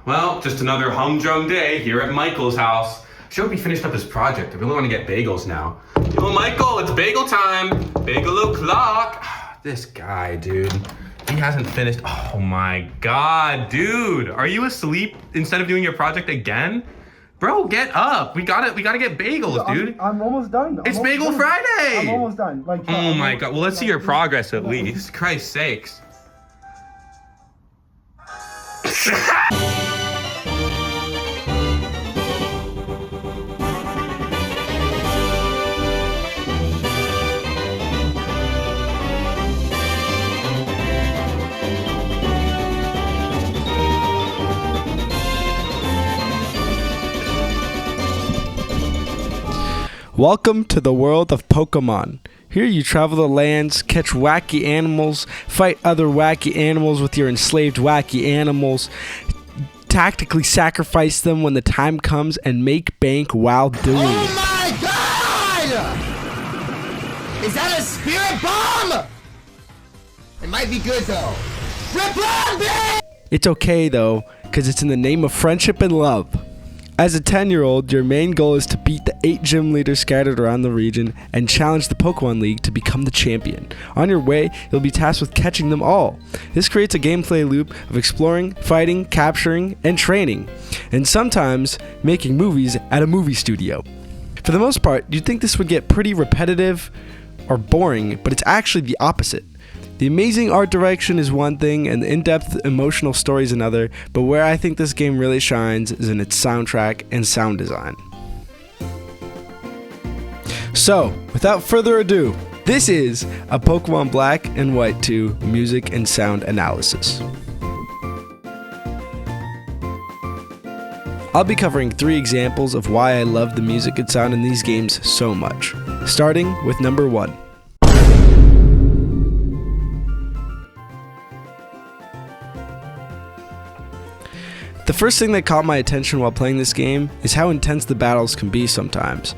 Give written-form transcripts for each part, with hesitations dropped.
Well, just another humdrum day here at Michael's house. I should be finished up his project. I really want to get bagels now. Yo, Michael, it's bagel time. Bagel o'clock. This guy, dude. He hasn't finished. Oh my God, dude. Are you asleep instead of doing your project again? Bro, get up. We gotta get bagels, dude. I'm almost done. It's Bagel Friday. I'm almost done. Oh my God. Well, let's see your progress at least. Christ's sakes. Welcome to the world of Pokemon. Here you travel the lands, catch wacky animals, fight other wacky animals with your enslaved wacky animals, tactically sacrifice them when the time comes, and make bank while doing it. Oh my God! Is that a spirit bomb? It might be good though. Reply, bitch! It's okay though, because it's in the name of friendship and love. As a 10-year-old, your main goal is to beat the 8 gym leaders scattered around the region and challenge the Pokemon League to become the champion. On your way, you'll be tasked with catching them all. This creates a gameplay loop of exploring, fighting, capturing, and training, and sometimes making movies at a movie studio. For the most part, you'd think this would get pretty repetitive or boring, but it's actually the opposite. The amazing art direction is one thing, and the in-depth emotional story is another, but where I think this game really shines is in its soundtrack and sound design. So, without further ado, this is a Pokemon Black and White 2 music and sound analysis. I'll be covering 3 examples of why I love the music and sound in these games so much, starting with number 1. The first thing that caught my attention while playing this game is how intense the battles can be sometimes.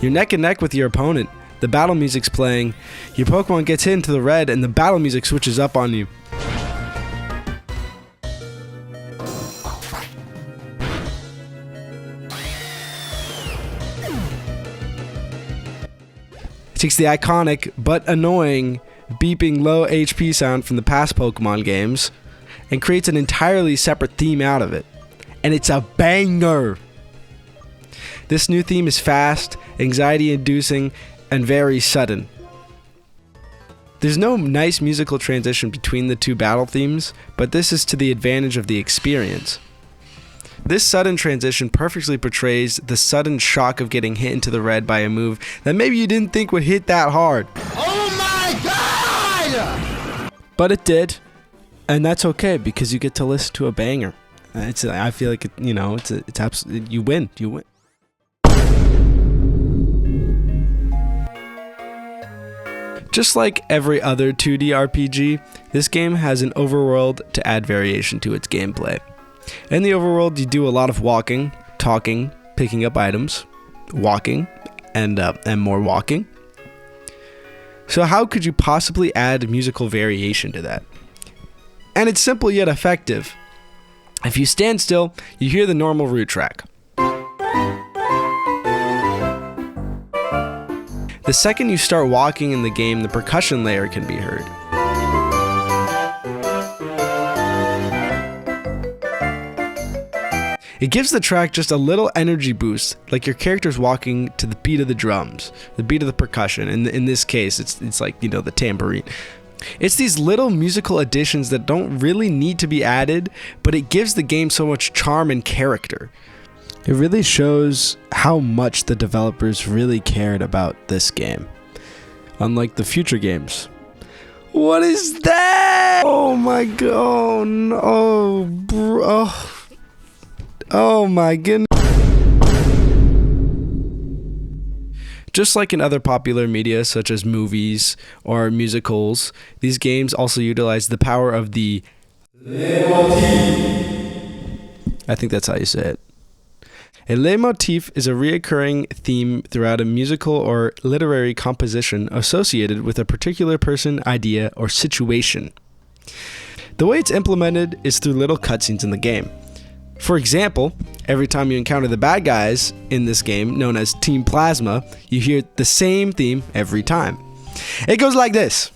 You're neck and neck with your opponent, the battle music's playing, your Pokemon gets hit into the red, and the battle music switches up on you. It takes the iconic but annoying beeping low HP sound from the past Pokemon games and creates an entirely separate theme out of it. And it's a banger! This new theme is fast, anxiety-inducing, and very sudden. There's no nice musical transition between the 2 battle themes, but this is to the advantage of the experience. This sudden transition perfectly portrays the sudden shock of getting hit into the red by a move that maybe you didn't think would hit that hard. Oh my God! But it did. And that's okay because you get to listen to a banger. I feel like it's absolutely you win. Just like every other 2D RPG, this game has an overworld to add variation to its gameplay. In the overworld, you do a lot of walking, talking, picking up items, walking, and more walking. So how could you possibly add musical variation to that? And it's simple yet effective. If you stand still, you hear the normal route track. The second you start walking in the game, the percussion layer can be heard. It gives the track just a little energy boost, like your character's walking to the beat of the drums, the beat of the percussion. In this case, it's like, the tambourine. It's these little musical additions that don't really need to be added, but it gives the game so much charm and character. It really shows how much the developers really cared about this game, unlike the future games. What is that? Oh my god, no, bro. Oh my goodness. Just like in other popular media such as movies or musicals, these games also utilize the power of the leitmotif. I think that's how you say it. A leitmotif is a reoccurring theme throughout a musical or literary composition associated with a particular person, idea, or situation. The way it's implemented is through little cutscenes in the game. For example, every time you encounter the bad guys in this game, known as Team Plasma, you hear the same theme every time. It goes like this.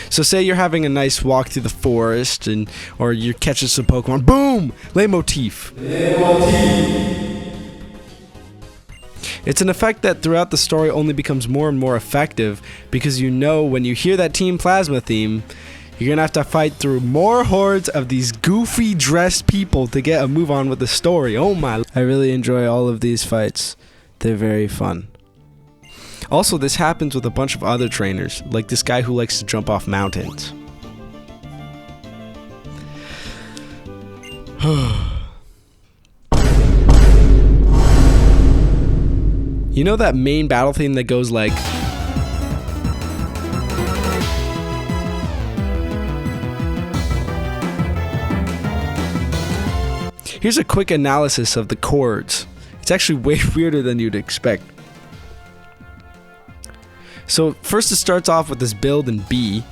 So say you're having a nice walk through the forest or you're catching some Pokemon. Boom! Leitmotif. It's an effect that throughout the story only becomes more and more effective because you know when you hear that Team Plasma theme, you're gonna have to fight through more hordes of these goofy dressed people to get a move on with the story. Oh my. I really enjoy all of these fights. They're very fun. Also, this happens with a bunch of other trainers, like this guy who likes to jump off mountains. You know that main battle theme that goes like... Here's a quick analysis of the chords. It's actually way weirder than you'd expect. So first it starts off with this build in B,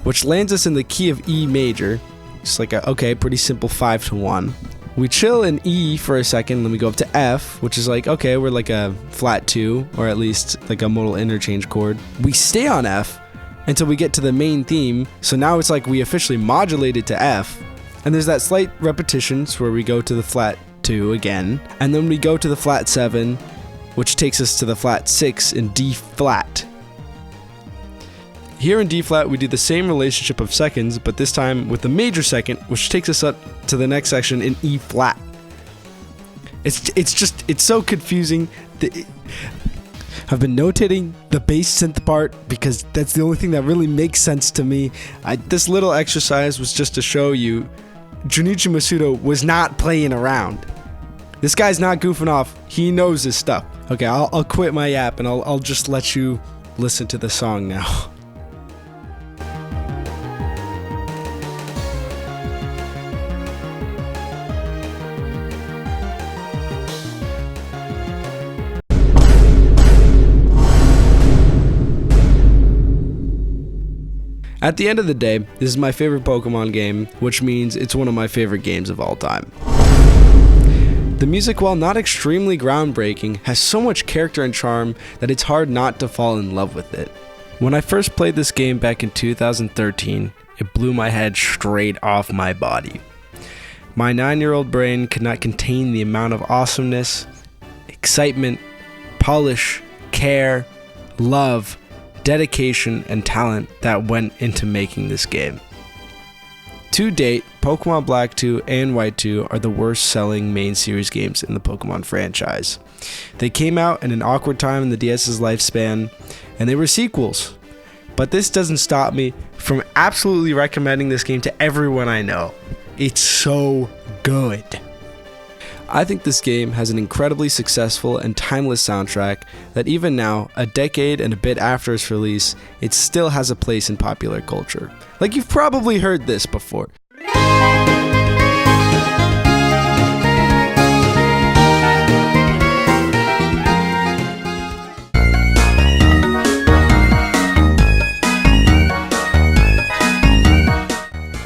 which lands us in the key of E major. It's like okay, pretty simple 5-1. We chill in E for a second, then we go up to F, which is like, okay, we're like a flat 2, or at least like a modal interchange chord. We stay on F until we get to the main theme, so now it's like we officially modulated to F, and there's that slight repetitions where we go to the flat 2 again, and then we go to the flat 7, which takes us to the flat 6 in D flat. Here in D flat, we do the same relationship of seconds, but this time with the major second, which takes us up to the next section in E flat. It's so confusing. I've been notating the bass synth part because that's the only thing that really makes sense to me. This little exercise was just to show you Junichi Masuda was not playing around. This guy's not goofing off. He knows his stuff. Okay, I'll quit my yap and I'll just let you listen to the song now. At the end of the day, this is my favorite Pokemon game, which means it's one of my favorite games of all time. The music, while not extremely groundbreaking, has so much character and charm that it's hard not to fall in love with it. When I first played this game back in 2013, it blew my head straight off my body. My 9-year-old brain could not contain the amount of awesomeness, excitement, polish, care, love, dedication, and talent that went into making this game. To date, Pokemon Black 2 and White 2 are the worst selling main series games in the Pokemon franchise. They came out in an awkward time in the DS's lifespan, and they were sequels. But this doesn't stop me from absolutely recommending this game to everyone I know. It's so good. I think this game has an incredibly successful and timeless soundtrack that even now, a decade and a bit after its release, it still has a place in popular culture. Like you've probably heard this before.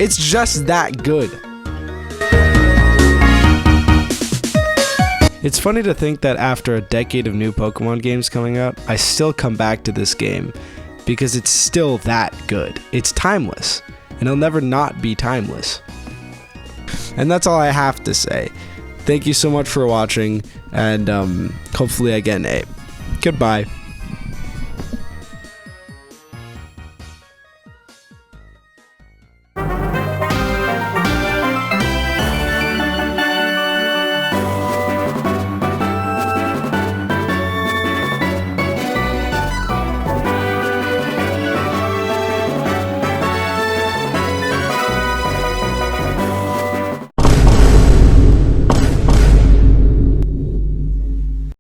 It's just that good. It's funny to think that after a decade of new Pokemon games coming out, I still come back to this game because it's still that good. It's timeless, and it'll never not be timeless. And that's all I have to say. Thank you so much for watching, and hopefully I get an A. Goodbye.